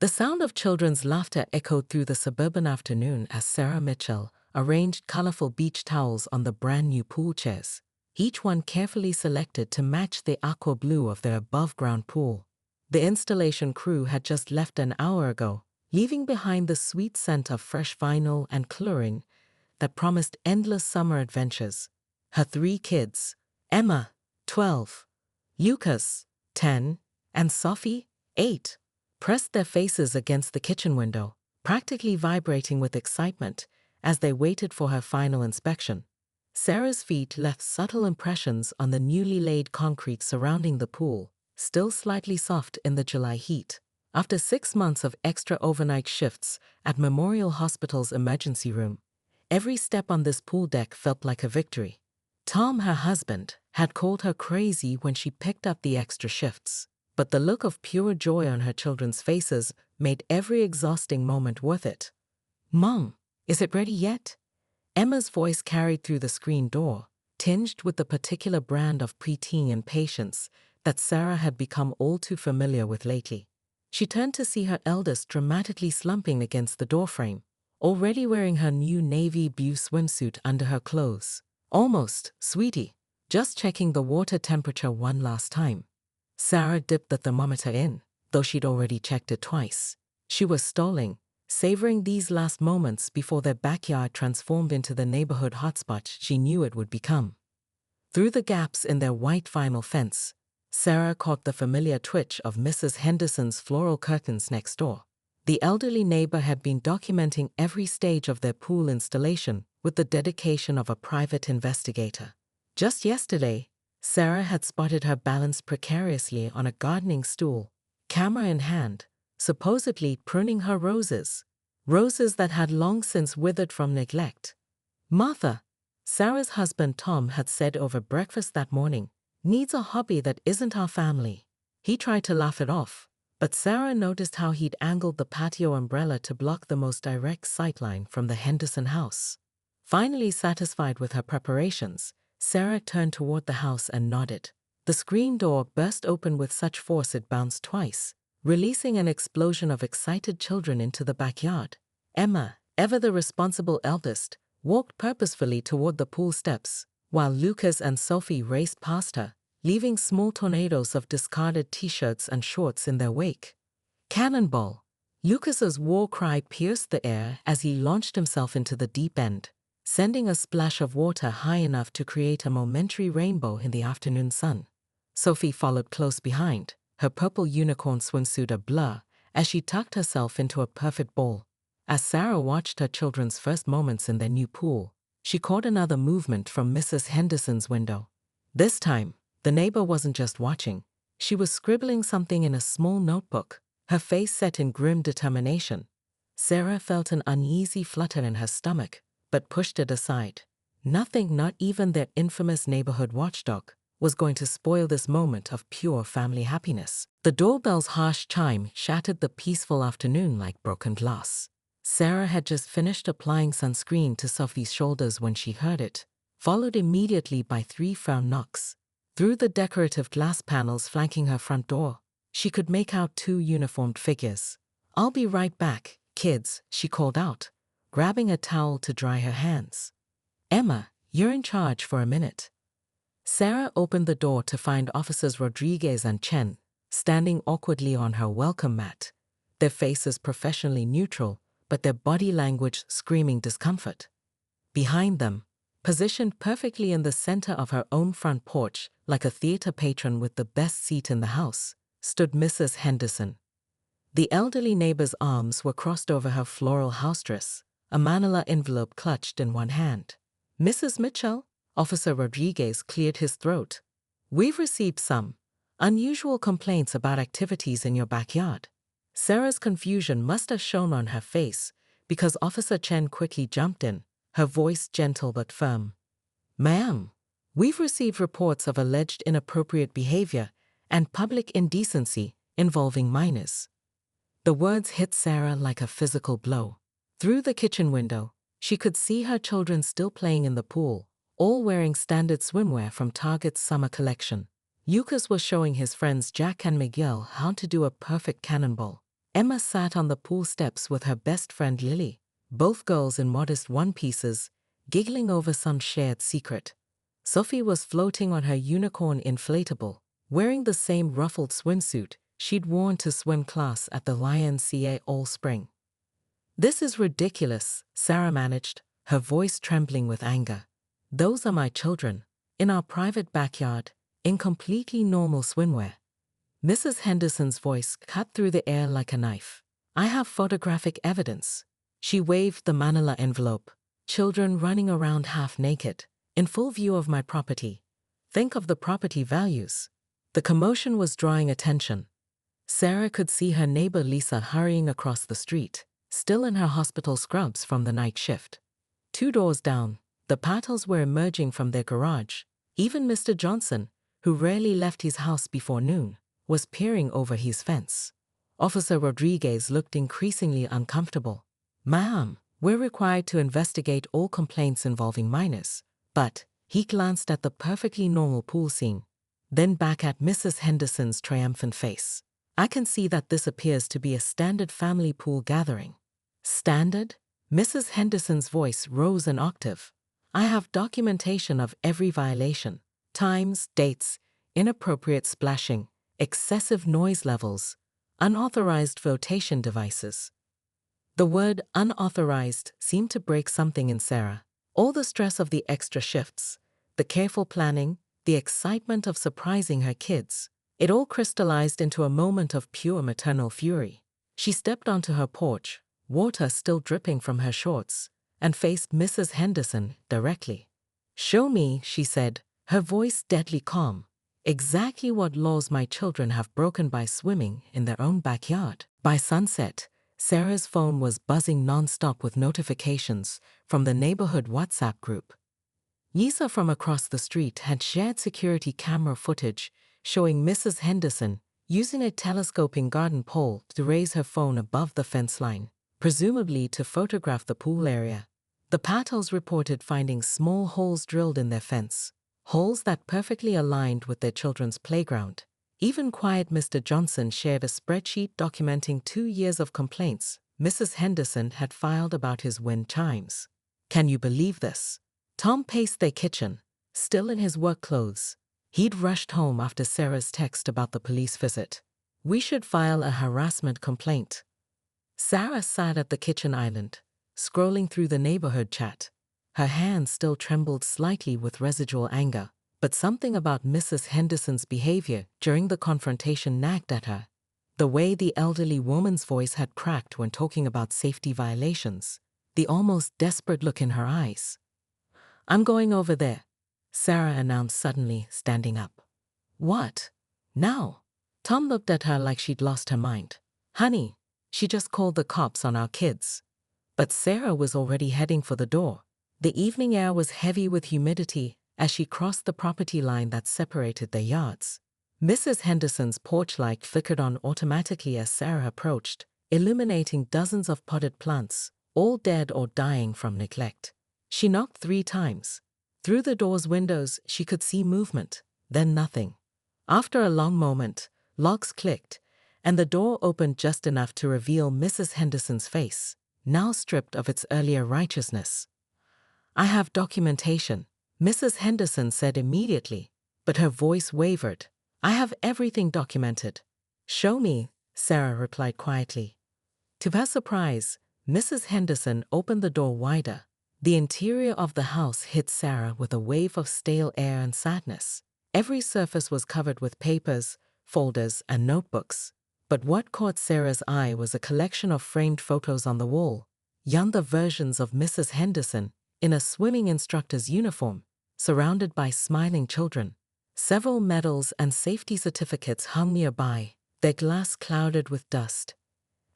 The sound of children's laughter echoed through the suburban afternoon as Sarah Mitchell arranged colorful beach towels on the brand-new pool chairs, each one carefully selected to match the aqua blue of their above-ground pool. The installation crew had just left an hour ago, leaving behind the sweet scent of fresh vinyl and chlorine that promised endless summer adventures. Her 3 kids, Emma, 12, Lucas, 10, and Sophie, 8, pressed their faces against the kitchen window, practically vibrating with excitement as they waited for her final inspection. Sarah's feet left subtle impressions on the newly laid concrete surrounding the pool, still slightly soft in the July heat. After 6 months of extra overnight shifts at Memorial Hospital's emergency room, every step on this pool deck felt like a victory. Tom, her husband, had called her crazy when she picked up the extra shifts, but the look of pure joy on her children's faces made every exhausting moment worth it. "Mom, is it ready yet?" Emma's voice carried through the screen door, tinged with the particular brand of preteen impatience that Sarah had become all too familiar with lately. She turned to see her eldest dramatically slumping against the doorframe, already wearing her new navy blue swimsuit under her clothes. "Almost, sweetie. Just checking the water temperature one last time." Sarah dipped the thermometer in, though she'd already checked it twice. She was stalling, savoring these last moments before their backyard transformed into the neighborhood hotspot she knew it would become. Through the gaps in their white vinyl fence, Sarah caught the familiar twitch of Mrs. Henderson's floral curtains next door. The elderly neighbor had been documenting every stage of their pool installation with the dedication of a private investigator. Just yesterday, Sarah had spotted her balanced precariously on a gardening stool, camera in hand, supposedly pruning her roses that had long since withered from neglect. "Martha," Sarah's husband Tom had said over breakfast that morning, "needs a hobby that isn't our family." He tried to laugh it off, but Sarah noticed how he'd angled the patio umbrella to block the most direct sightline from the Henderson house. Finally satisfied with her preparations, Sarah turned toward the house and nodded. The screen door burst open with such force it bounced twice, releasing an explosion of excited children into the backyard. Emma, ever the responsible eldest, walked purposefully toward the pool steps, while Lucas and Sophie raced past her, leaving small tornadoes of discarded t-shirts and shorts in their wake. "Cannonball!" Lucas's war cry pierced the air as he launched himself into the deep end, sending a splash of water high enough to create a momentary rainbow in the afternoon sun. Sophie followed close behind, her purple unicorn swimsuit a blur as she tucked herself into a perfect ball. As Sarah watched her children's first moments in their new pool, she caught another movement from Mrs. Henderson's window. This time, the neighbor wasn't just watching, she was scribbling something in a small notebook, her face set in grim determination. Sarah felt an uneasy flutter in her stomach, but pushed it aside. Nothing, not even their infamous neighborhood watchdog, was going to spoil this moment of pure family happiness. The doorbell's harsh chime shattered the peaceful afternoon like broken glass. Sarah had just finished applying sunscreen to Sophie's shoulders when she heard it, followed immediately by 3 firm knocks. Through the decorative glass panels flanking her front door, she could make out 2 uniformed figures. "I'll be right back, kids," she called out, grabbing a towel to dry her hands. "Emma, you're in charge for a minute." Sarah opened the door to find Officers Rodriguez and Chen standing awkwardly on her welcome mat, their faces professionally neutral, but their body language screaming discomfort. Behind them, positioned perfectly in the center of her own front porch, like a theater patron with the best seat in the house, stood Mrs. Henderson. The elderly neighbor's arms were crossed over her floral house dress, a manila envelope clutched in one hand. "Mrs. Mitchell," Officer Rodriguez cleared his throat, "we've received some unusual complaints about activities in your backyard." Sarah's confusion must have shown on her face because Officer Chen quickly jumped in, her voice gentle but firm. "Ma'am, we've received reports of alleged inappropriate behavior and public indecency involving minors." The words hit Sarah like a physical blow. Through the kitchen window, she could see her children still playing in the pool, all wearing standard swimwear from Target's summer collection. Lucas was showing his friends Jack and Miguel how to do a perfect cannonball. Emma sat on the pool steps with her best friend Lily, both girls in modest one-pieces, giggling over some shared secret. Sophie was floating on her unicorn inflatable, wearing the same ruffled swimsuit she'd worn to swim class at the YMCA all spring. "This is ridiculous," Sarah managed, her voice trembling with anger. "Those are my children, in our private backyard, in completely normal swimwear." Mrs. Henderson's voice cut through the air like a knife. "I have photographic evidence." She waved the manila envelope. "Children running around half naked, in full view of my property. Think of the property values." The commotion was drawing attention. Sarah could see her neighbor Lisa hurrying across the street, still in her hospital scrubs from the night shift. 2 doors down, the Patels were emerging from their garage. Even Mr. Johnson, who rarely left his house before noon, was peering over his fence. Officer Rodriguez looked increasingly uncomfortable. "Ma'am, we're required to investigate all complaints involving minors." But he glanced at the perfectly normal pool scene, then back at Mrs. Henderson's triumphant face. "I can see that this appears to be a standard family pool gathering." "Standard?" Mrs. Henderson's voice rose an octave. "I have documentation of every violation. Times, dates, inappropriate splashing, excessive noise levels, unauthorized flotation devices." The word unauthorized seemed to break something in Sarah. All the stress of the extra shifts, the careful planning, the excitement of surprising her kids, it all crystallized into a moment of pure maternal fury. She stepped onto her porch, water still dripping from her shorts, and faced Mrs. Henderson directly. "Show me," she said, her voice deadly calm, "exactly what laws my children have broken by swimming in their own backyard." By sunset, Sarah's phone was buzzing nonstop with notifications from the neighborhood WhatsApp group. Lisa from across the street had shared security camera footage showing Mrs. Henderson using a telescoping garden pole to raise her phone above the fence line, presumably to photograph the pool area. The Patels reported finding small holes drilled in their fence, holes that perfectly aligned with their children's playground. Even quiet Mr. Johnson shared a spreadsheet documenting 2 years of complaints Mrs. Henderson had filed about his wind chimes. "Can you believe this?" Tom paced their kitchen, still in his work clothes. He'd rushed home after Sarah's text about the police visit. "We should file a harassment complaint." Sarah sat at the kitchen island, scrolling through the neighborhood chat. Her hands still trembled slightly with residual anger, but something about Mrs. Henderson's behavior during the confrontation nagged at her. The way the elderly woman's voice had cracked when talking about safety violations, the almost desperate look in her eyes. "I'm going over there," Sarah announced suddenly, standing up. "What? Now?" Tom looked at her like she'd lost her mind. "Honey, she just called the cops on our kids." But Sarah was already heading for the door. The evening air was heavy with humidity as she crossed the property line that separated their yards. Mrs. Henderson's porch light flickered on automatically as Sarah approached, illuminating dozens of potted plants, all dead or dying from neglect. She knocked 3 times. Through the door's windows, she could see movement, then nothing. After a long moment, locks clicked, and the door opened just enough to reveal Mrs. Henderson's face, now stripped of its earlier righteousness. "I have documentation," Mrs. Henderson said immediately, but her voice wavered. "I have everything documented." "Show me," Sarah replied quietly. To her surprise, Mrs. Henderson opened the door wider. The interior of the house hit Sarah with a wave of stale air and sadness. Every surface was covered with papers, folders, and notebooks. But what caught Sarah's eye was a collection of framed photos on the wall, younger versions of Mrs. Henderson in a swimming instructor's uniform, surrounded by smiling children. Several medals and safety certificates hung nearby, their glass clouded with dust.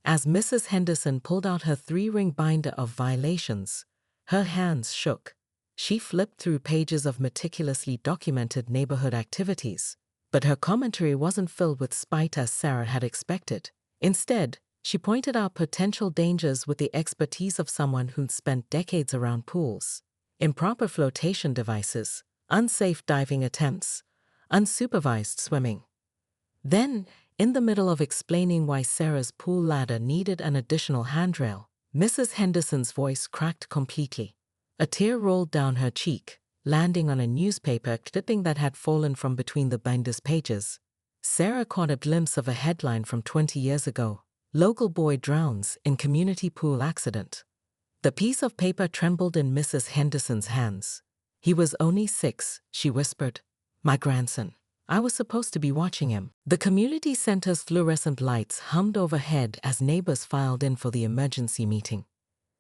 As Mrs. Henderson pulled out her 3-ring binder of violations, her hands shook. She flipped through pages of meticulously documented neighborhood activities, but her commentary wasn't filled with spite as Sarah had expected. Instead, she pointed out potential dangers with the expertise of someone who'd spent decades around pools. Improper flotation devices, unsafe diving attempts, unsupervised swimming. Then, In the middle of explaining why Sarah's pool ladder needed an additional handrail, Mrs. Henderson's voice cracked completely. A tear rolled down her cheek, landing on a newspaper clipping that had fallen from between the binder's pages. Sarah caught a glimpse of a headline from 20 years ago. Local boy drowns in community pool accident. The piece of paper trembled in Mrs. Henderson's hands. He was only 6, she whispered. My grandson. I was supposed to be watching him. The community center's fluorescent lights hummed overhead as neighbors filed in for the emergency meeting.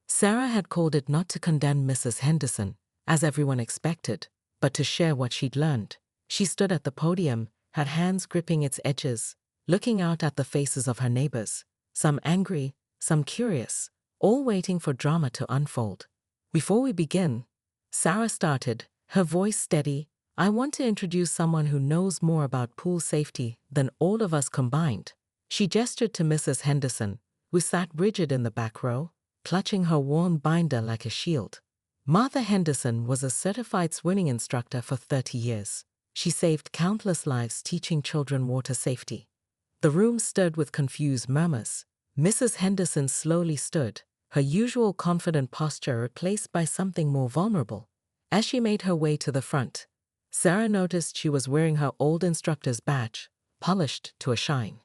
Sarah had called it not to condemn Mrs. Henderson, as everyone expected, but to share what she'd learned. She stood at the podium, her hands gripping its edges, looking out at the faces of her neighbors, some angry, some curious, all waiting for drama to unfold. Before we begin, Sarah started, her voice steady, I want to introduce someone who knows more about pool safety than all of us combined. She gestured to Mrs. Henderson, who sat rigid in the back row, clutching her worn binder like a shield. Martha Henderson was a certified swimming instructor for 30 years. She saved countless lives teaching children water safety. The room stirred with confused murmurs. Mrs. Henderson slowly stood, her usual confident posture replaced by something more vulnerable. As she made her way to the front, Sarah noticed she was wearing her old instructor's badge, polished to a shine.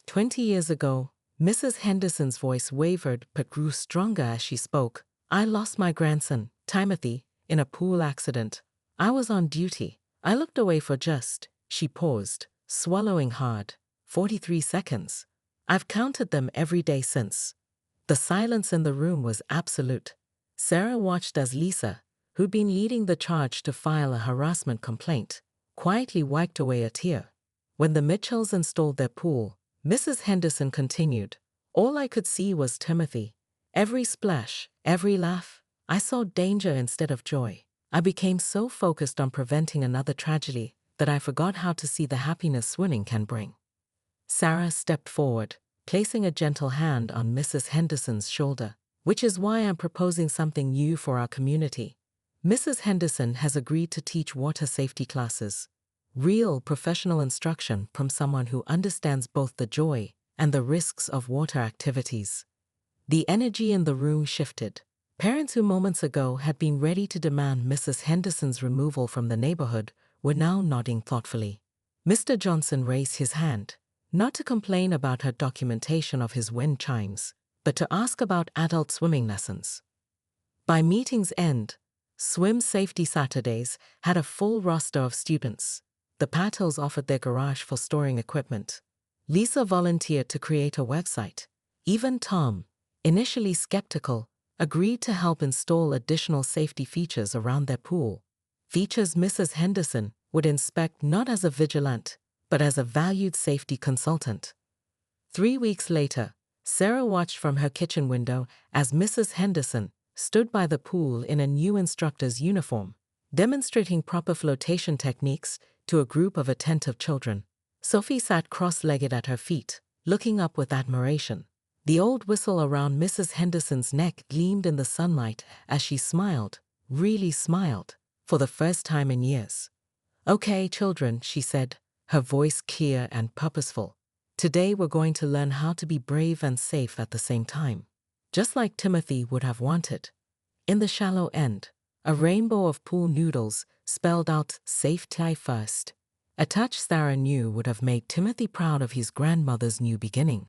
20 years ago, Mrs. Henderson's voice wavered but grew stronger as she spoke. I lost my grandson, Timothy, in a pool accident. I was on duty. I looked away for she paused, swallowing hard, 43 seconds. I've counted them every day since. The silence in the room was absolute. Sarah watched as Lisa, who'd been leading the charge to file a harassment complaint, quietly wiped away a tear. When the Mitchells installed their pool, Mrs. Henderson continued, all I could see was Timothy. Every splash, every laugh, I saw danger instead of joy. I became so focused on preventing another tragedy that I forgot how to see the happiness swimming can bring. Sarah stepped forward, placing a gentle hand on Mrs. Henderson's shoulder, which is why I'm proposing something new for our community. Mrs. Henderson has agreed to teach water safety classes. Real professional instruction from someone who understands both the joy and the risks of water activities. The energy in the room shifted. Parents who moments ago had been ready to demand Mrs. Henderson's removal from the neighborhood were now nodding thoughtfully. Mr. Johnson raised his hand, not to complain about her documentation of his wind chimes, but to ask about adult swimming lessons. By meeting's end, Swim Safety Saturdays had a full roster of students. The Patels offered their garage for storing equipment. Lisa volunteered to create a website. Even Tom, initially skeptical, agreed to help install additional safety features around their pool. Features Mrs. Henderson would inspect not as a vigilant, but as a valued safety consultant. 3 weeks later, Sarah watched from her kitchen window as Mrs. Henderson stood by the pool in a new instructor's uniform, demonstrating proper flotation techniques to a group of attentive children. Sophie sat cross-legged at her feet, looking up with admiration. The old whistle around Mrs. Henderson's neck gleamed in the sunlight as she smiled, really smiled, for the first time in years. Okay, children, she said, her voice clear and purposeful. Today we're going to learn how to be brave and safe at the same time, just like Timothy would have wanted. In the shallow end, a rainbow of pool noodles spelled out safety first. A touch Sarah knew would have made Timothy proud of his grandmother's new beginning.